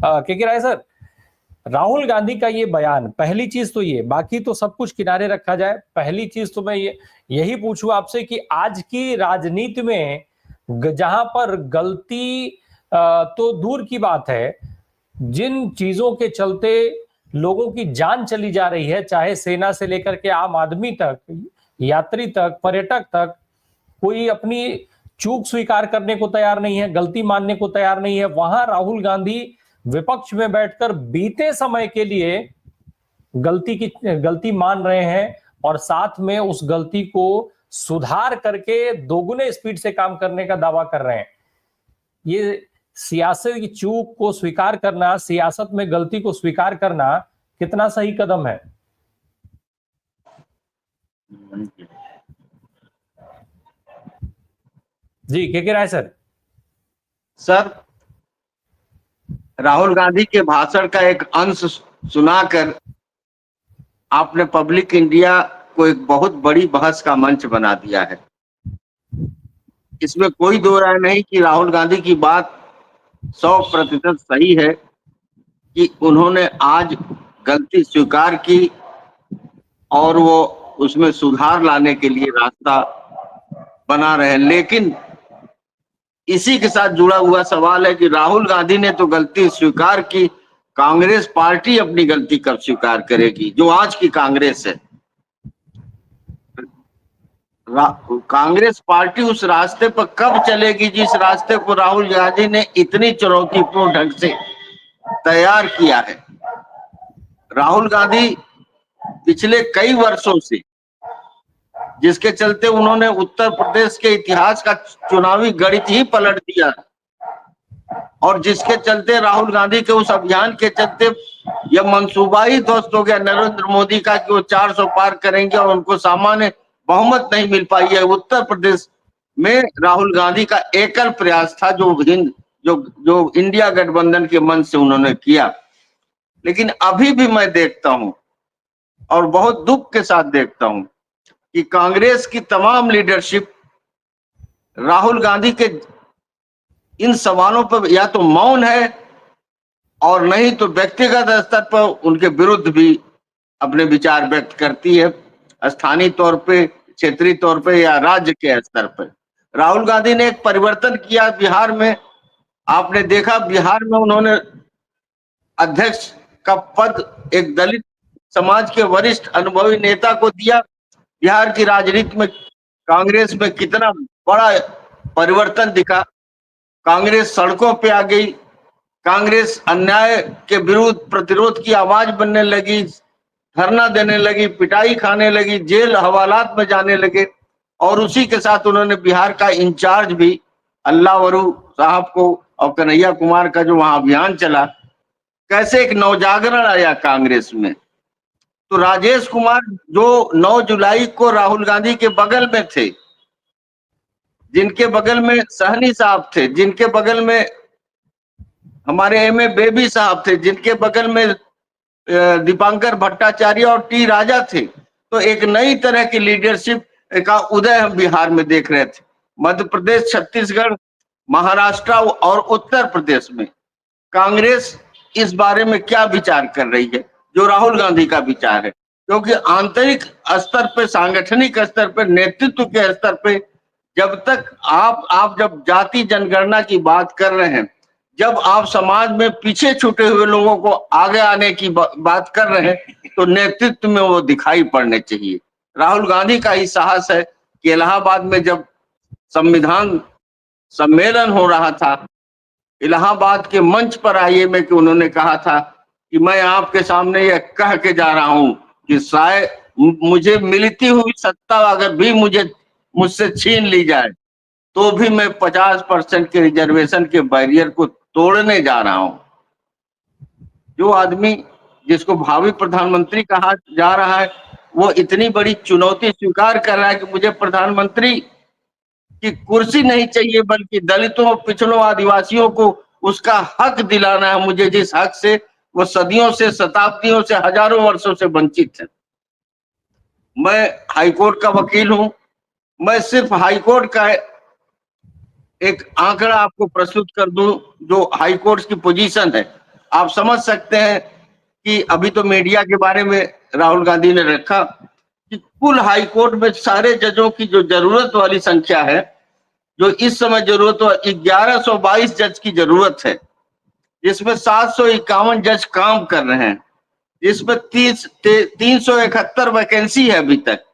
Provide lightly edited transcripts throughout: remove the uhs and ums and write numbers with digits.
के राय सर, राहुल गांधी का ये बयान, पहली चीज तो ये, बाकी तो सब कुछ किनारे रखा जाए, पहली चीज तो मैं यही पूछूं आपसे कि आज की राजनीति में जहां पर गलती तो दूर की बात है, जिन चीजों के चलते लोगों की जान चली जा रही है, चाहे सेना से लेकर के आम आदमी तक, यात्री तक, पर्यटक तक, कोई अपनी चूक स्वीकार करने को तैयार नहीं है, गलती मानने को तैयार नहीं है, वहां राहुल गांधी विपक्ष में बैठकर बीते समय के लिए गलती मान रहे हैं और साथ में उस गलती को सुधार करके दोगुने स्पीड से काम करने का दावा कर रहे हैं। ये सियासत की चूक को स्वीकार करना, सियासत में गलती को स्वीकार करना कितना सही कदम है? जी, के राय सर? सर, राहुल गांधी के भाषण का एक अंश सुनाकर आपने पब्लिक इंडिया को एक बहुत बड़ी बहस का मंच बना दिया है। इसमें कोई दो राय नहीं कि राहुल गांधी की बात 100% सही है कि उन्होंने आज गलती स्वीकार की और वो उसमें सुधार लाने के लिए रास्ता बना रहे हैं। लेकिन इसी के साथ जुड़ा हुआ सवाल है कि राहुल गांधी ने तो गलती स्वीकार की, कांग्रेस पार्टी अपनी गलती कब स्वीकार करेगी? जो आज की कांग्रेस है, कांग्रेस पार्टी उस रास्ते पर कब चलेगी जिस रास्ते को राहुल गांधी ने इतनी चुनौतीपूर्ण ढंग से तैयार किया है। राहुल गांधी पिछले कई वर्षों से, जिसके चलते उन्होंने उत्तर प्रदेश के इतिहास का चुनावी गणित ही पलट दिया, और जिसके चलते राहुल गांधी के उस अभियान के चलते यह मंसूबा ही ध्वस्त हो गया नरेंद्र मोदी का कि वो 400 पार करेंगे और उनको सामान्य बहुमत नहीं मिल पाई है। उत्तर प्रदेश में राहुल गांधी का एकल प्रयास था जो इंडिया गठबंधन के मंच से उन्होंने किया। लेकिन अभी भी मैं देखता हूं और बहुत दुख के साथ देखता हूं कि कांग्रेस की तमाम लीडरशिप राहुल गांधी के इन सवालों पर या तो मौन है और नहीं तो व्यक्तिगत स्तर पर उनके विरुद्ध भी अपने विचार व्यक्त करती है, स्थानीय तौर पे, क्षेत्रीय तौर पे या राज्य के स्तर पर। राहुल गांधी ने एक परिवर्तन किया बिहार में। आपने देखा बिहार में उन्होंने अध्यक्ष का पद एक दलित समाज के वरिष्ठ अनुभवी नेता को दिया। बिहार की राजनीति में कांग्रेस में कितना बड़ा परिवर्तन दिखा। कांग्रेस सड़कों पे आ गई, कांग्रेस अन्याय के विरुद्ध प्रतिरोध की आवाज बनने लगी, धरना देने लगी, पिटाई खाने लगी, जेल हवालात में जाने लगे। और उसी के साथ उन्होंने बिहार का इंचार्ज भी अल्लावरू साहब को और कन्हैया कुमार का जो वहां अभियान चला, कैसे एक नवजागरण आया कांग्रेस में। तो राजेश कुमार जो 9 जुलाई को राहुल गांधी के बगल में थे, जिनके बगल में सहनी साहब थे, जिनके बगल में हमारे एम ए बेबी साहब थे, जिनके बगल में दीपांकर भट्टाचार्य और टी राजा थे, तो एक नई तरह की लीडरशिप का उदय हम बिहार में देख रहे थे। मध्य प्रदेश, छत्तीसगढ़, महाराष्ट्र और उत्तर प्रदेश में कांग्रेस इस बारे में क्या विचार कर रही है, जो राहुल गांधी का विचार है। क्योंकि आंतरिक स्तर पे, सांगठनिक स्तर पे, नेतृत्व के स्तर पे, जब तक आप जब जाति जनगणना की बात कर रहे हैं, जब आप समाज में पीछे छूटे हुए लोगों को आगे आने की बात कर रहे हैं, तो नेतृत्व में वो दिखाई पड़ने चाहिए। राहुल गांधी का ही साहस है कि इलाहाबाद में जब संविधान सम्मेलन हो रहा था, इलाहाबाद के मंच पर आइए में कि उन्होंने कहा था कि मैं आपके सामने यह कह के जा रहा हूं कि शायद मुझे मिलती हुई सत्ता अगर भी मुझसे छीन ली जाए, तो भी मैं 50% के रिजर्वेशन के बैरियर को तोड़ने जा रहा हूं। जो आदमी जिसको भावी प्रधानमंत्री कहा जा रहा है, वो इतनी बड़ी चुनौती स्वीकार कर रहा है कि मुझे प्रधानमंत्री की कुर्सी नहीं चाहिए, बल्कि दलितों, पिछड़ों, आदिवासियों को उसका हक दिलाना है, मुझे जिस हक से वो सदियों से, शताब्दियों से, हजारों वर्षों से वंचित है। मैं हाईकोर्ट का वकील हूं, मैं सिर्फ हाईकोर्ट का एक आंकड़ा आपको प्रस्तुत कर दूं, जो हाईकोर्ट की पोजीशन है। आप समझ सकते हैं कि अभी तो मीडिया के बारे में राहुल गांधी ने रखा कि कुल हाई कोर्ट में सारे जजों की जो जरूरत वाली संख्या है, जो इस समय जरूरत हो 1122 जज की जरूरत है, जिसमें 751 जज काम कर रहे हैं, जिसमें 371 वैकेंसी है अभी तक।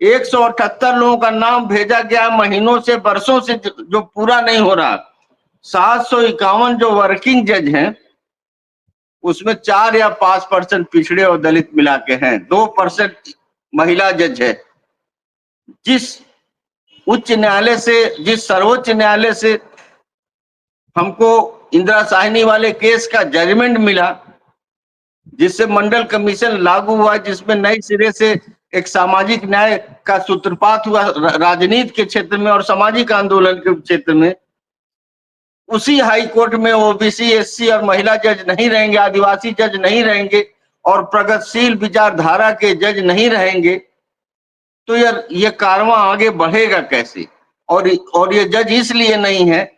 178 लोगों का नाम भेजा गया महीनों से, वर्षों से, जो पूरा नहीं हो रहा। 751 जो वर्किंग जज हैं उसमें 4 या 5% पिछड़े और दलित मिला के हैं, 2% महिला जज है। जिस उच्च न्यायालय से, जिस सर्वोच्च न्यायालय से हमको इंदिरा साहनी वाले केस का जजमेंट मिला, जिससे मंडल कमीशन लागू हुआ, जिसमें नए सिरे से एक सामाजिक न्याय का सूत्रपात हुआ राजनीति के क्षेत्र में और सामाजिक आंदोलन के क्षेत्र में, उसी हाई कोर्ट में ओबीसी, एससी और महिला जज नहीं रहेंगे, आदिवासी जज नहीं रहेंगे और प्रगतिशील विचारधारा के जज नहीं रहेंगे, तो यार ये कारवां आगे बढ़ेगा कैसे? और ये जज इसलिए नहीं है,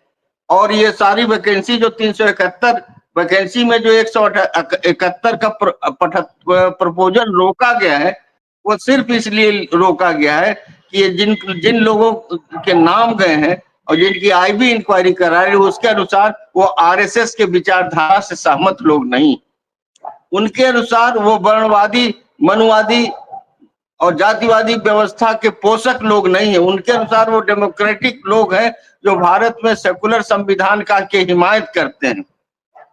और ये सारी वैकेंसी जो 371 वैकेंसी में जो 171 का प्रपोजल रोका गया है, वो सिर्फ इसलिए रोका गया है कि ये जिन लोगों के नाम गए हैं और जिनकी आईबी इंक्वायरी करा रही है, उसके अनुसार वो आरएसएस के विचारधारा से सहमत लोग नहीं, उनके अनुसार वो वर्णवादी, मनुवादी और जातिवादी व्यवस्था के पोषक लोग नहीं है, उनके अनुसार वो डेमोक्रेटिक लोग हैं जो भारत में सेकुलर संविधान का के हिमायत करते हैं।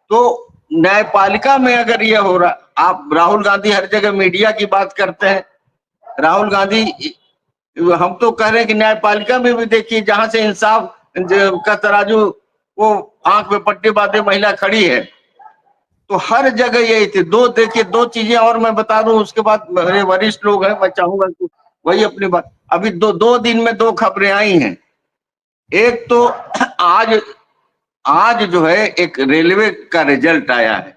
तो न्यायपालिका में अगर ये हो रहा, आप राहुल गांधी हर जगह मीडिया की बात करते हैं, राहुल गांधी, हम तो कह रहे हैं कि न्यायपालिका में भी देखिए, जहां से इंसाफ का तराजू, वो आंख में पट्टी बांधे महिला खड़ी है, तो हर जगह यही थी। देखिए दो चीजें और मैं बता दूं, उसके बाद मेरे वरिष्ठ लोग हैं, मैं चाहूंगा कि वही अपनी बात, अभी दो दिन में 2 खबरें आई हैं। एक तो आज जो है एक रेलवे का रिजल्ट आया है,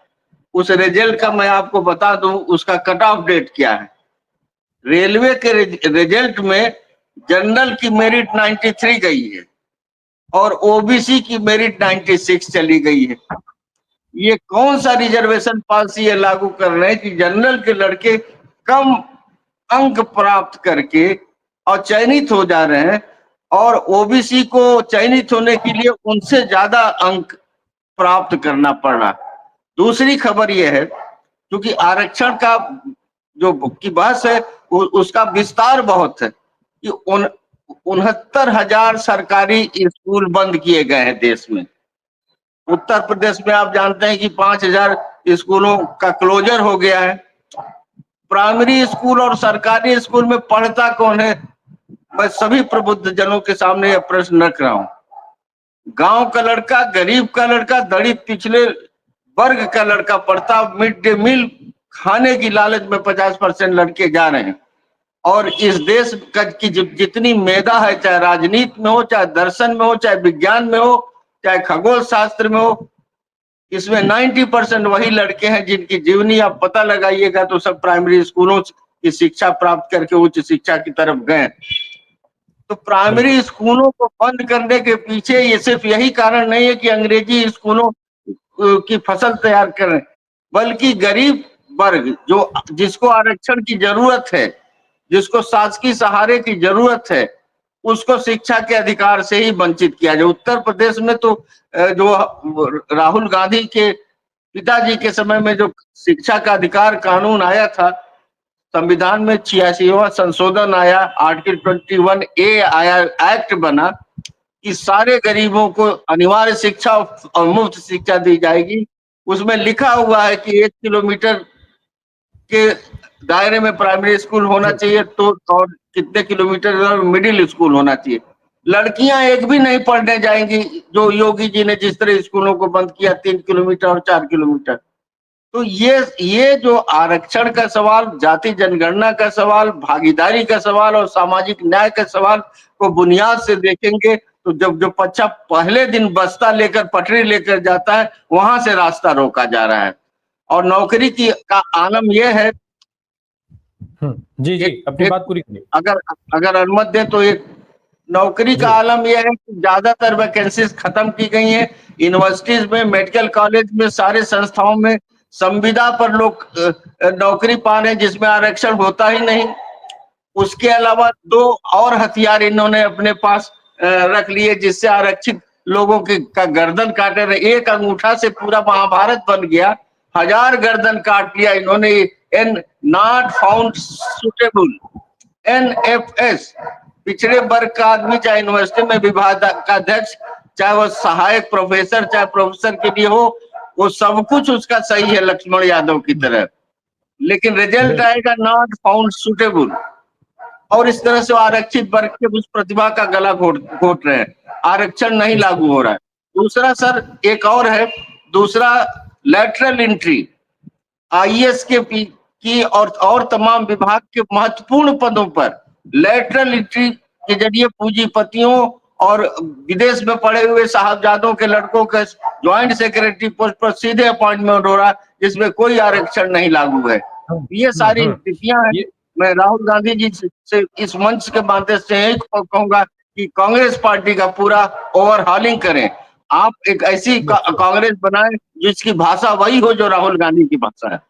उस रिजल्ट का मैं आपको बता दूं, उसका कट ऑफ डेट क्या है। रेलवे के रिजल्ट में जनरल की मेरिट 93 गई है और ओबीसी की मेरिट 96 चली गई है। ये कौन सा रिजर्वेशन पॉलिसी है लागू कर रहे हैं कि जनरल के लड़के कम अंक प्राप्त करके और चयनित हो जा रहे हैं, और ओबीसी को चयनित होने के लिए उनसे ज्यादा अंक प्राप्त करना पड़ रहा। दूसरी खबर यह है, क्योंकि आरक्षण का जो की बहस है उसका विस्तार बहुत है कि 69,000 सरकारी स्कूल बंद किए गए हैं देश में। उत्तर प्रदेश में आप जानते हैं कि 5,000 स्कूलों का क्लोजर हो गया है। प्राइमरी स्कूल और सरकारी स्कूल में पढ़ता कौन है? मैं सभी प्रबुद्ध जनों के सामने यह प्रश्न रख रहा हूं। गांव का लड़का, गरीब का लड़का, दलित पिछले वर्ग का लड़का पढ़ता, मिड डे मील खाने की लालच में 50% लड़के जा रहे हैं। और इस देश की जितनी मेधा है, चाहे राजनीति में हो, चाहे दर्शन में हो, चाहे विज्ञान में हो, चाहे खगोल शास्त्र में हो, इसमें 90% वही लड़के हैं जिनकी जीवनी आप पता लगाइएगा तो सब प्राइमरी स्कूलों की शिक्षा प्राप्त करके उच्च शिक्षा की तरफ गए। तो प्राइमरी स्कूलों को बंद करने के पीछे ये सिर्फ यही कारण नहीं है कि अंग्रेजी स्कूलों की फसल तैयार कर रहे हैं, बल्कि गरीब वर्ग जो जिसको आरक्षण की जरूरत है, जिसको शासकीय सहारे की जरूरत है, उसको शिक्षा के अधिकार से ही वंचित किया जाए। उत्तर प्रदेश में तो जो राहुल गांधी के पिताजी के समय में जो शिक्षा का अधिकार कानून आया था, संविधान में 86वां संशोधन आया, आर्टिकल 21A आया, एक्ट बना कि सारे गरीबों को अनिवार्य शिक्षा और मुफ्त शिक्षा दी जाएगी। उसमें लिखा हुआ है कि 1 किलोमीटर के दायरे में प्राइमरी स्कूल होना चाहिए, तो और कितने किलोमीटर मिडिल स्कूल होना चाहिए। लड़कियां एक भी नहीं पढ़ने जाएंगी, जो योगी जी ने जिस तरह स्कूलों को बंद किया 3 किलोमीटर और 4 किलोमीटर। तो ये जो आरक्षण का सवाल, जाति जनगणना का सवाल, भागीदारी का सवाल और सामाजिक न्याय का सवाल को बुनियाद से देखेंगे तो जब जो बच्चा पहले दिन बस्ता लेकर पटरी लेकर जाता है, वहां से रास्ता रोका जा रहा है। और नौकरी की का आलम यह है, जी जी, अपनी बात पूरी करिए। अगर अगर अनुमति दे तो एक नौकरी का आलम यह है कि ज्यादातर वैकेंसीज खत्म की गई हैं। यूनिवर्सिटीज में, मेडिकल कॉलेज में, सारे संस्थाओं में संविदा पर लोग नौकरी पा रहे हैं जिसमें आरक्षण होता ही नहीं। उसके अलावा दो और हथियार इन्होंने अपने पास रख लिए जिससे आरक्षित लोगों के का गर्दन काटे रहे। एक अंगूठा से पूरा महाभारत बन गया, 1000 गर्दन काट लिया इन्होंने। N not found suitable, NFS, पिछड़े वर्ग का आदमी, चाहे यूनिवर्सिटी में विभाग का अध्यक्ष, चाहे वो सहायक प्रोफेसर, चाहे प्रोफेसर के लिए हो, वो सब कुछ उसका सही है लक्ष्मण यादव की तरह, लेकिन रिजल्ट आएगा नॉट फाउंड सुटेबल। और इस तरह से आरक्षित वर्ग के उस प्रतिभा का गला घोट रहे हैं, आरक्षण नहीं लागू हो रहा है। दूसरा सर एक और है, दूसरा लैटरल एंट्री, IAS की और तमाम विभाग के महत्वपूर्ण पदों पर लैटरल एंट्री के जरिए पूंजीपतियों और विदेश में पढ़े हुए साहबजादों के लड़कों के ज्वाइंट सेक्रेटरी पोस्ट पर सीधे अपॉइंटमेंट हो रहा है जिसमें कोई आरक्षण नहीं लागू है। ये सारी स्थितियां हैं। मैं राहुल गांधी जी से इस मंच के माध्यम से यही कहूंगा कि कांग्रेस पार्टी का पूरा ओवरहॉलिंग करें। आप एक ऐसी कांग्रेस बनाएं जिसकी भाषा वही हो जो राहुल गांधी की भाषा है।